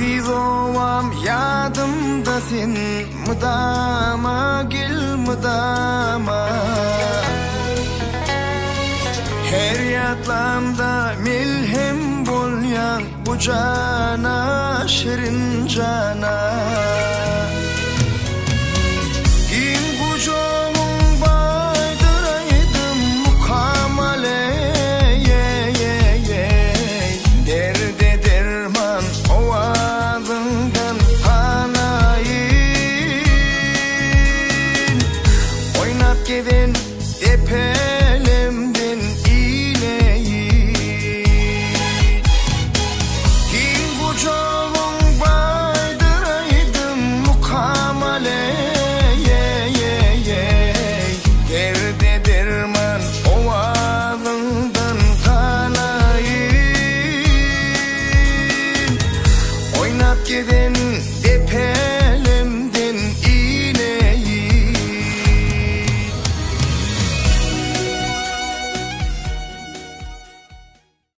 Aziz ovam yadımda sen mıdama gel mıdama Her yatlamda milhem bolyan bu cana şirin cana Gin kucağın baydıraydım mukamale Derde derman ovadından panayın Oynat giden epelemden ineyin Gin kucağın baydıraydım mukamale Derde derman ovadından panayın Oynat giden